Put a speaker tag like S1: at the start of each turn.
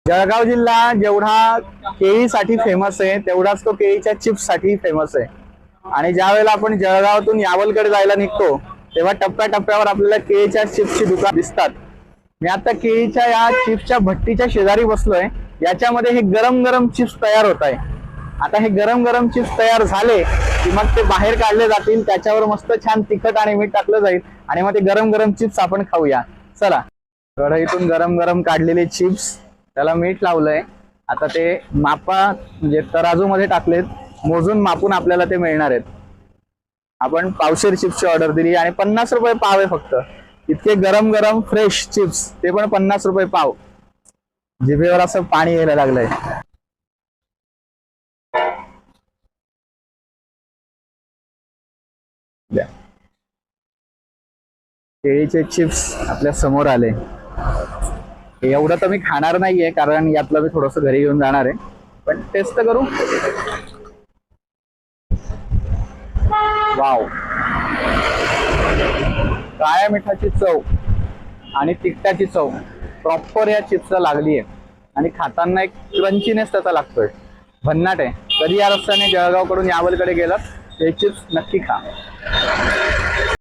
S1: जळगाव जिल्हा जेवढा केळीसाठी फेमस आहे तेवढाच तो केळीच्या चिप्स साठी फेमस आहे। आणि ज्या वेळेला आपण जळगावातून यावलकडे जायला निघतो तेव्हा टप्प्याटप्प्यावर आपल्याला केळीच्या चिप्सची दुकान दिसतात। मी आता केळीच्या या चिप्सच्या भट्टीच्या शेजारी बसलोय। याच्यामध्ये हे गरम गरम चिप्स तयार होत आहे। आता हे गरम गरम चिप्स तयार झाले की मग ते बाहेर काढले जातील, त्याच्यावर मस्त छान तिखट आणि मीठ टाकलं जाईल आणि मग ते गरम गरम चिप्स आपण खाऊया। चला, कढईतून गरम गरम काढलेले चिप्स, त्याला मीठ लावलंय। आता ते मापा म्हणजे तराजू मध्ये टाकलेत, मोजून मापून आपल्याला ते मिळणार आहेत। आपण पावशेर चिप्सची ऑर्डर दिली आणि 50 रुपये पाव आहे फक्त। इतके गरम गरम फ्रेश चिप्स, ते पण 50 रुपये पाव। जिभेवर असं पाणी यायला लागलंय। केळीचे चिप्स आपल्या समोर आले। एवढं तर मी खाणार नाहीये कारण यातलं मी थोडंसं घरी घेऊन जाणार आहे, पण टेस्ट करू। वाव, काळ्या मिठाची चव आणि तिखटाची चव प्रॉपर या चिप्सला लागली आहे आणि खाताना एक क्रंचीनेस त्याचा लागतोय, भन्नाट आहे। कधी या रस्त्याने जळगाव कडून यावलकडे गेलात हे चिप्स नक्की खा।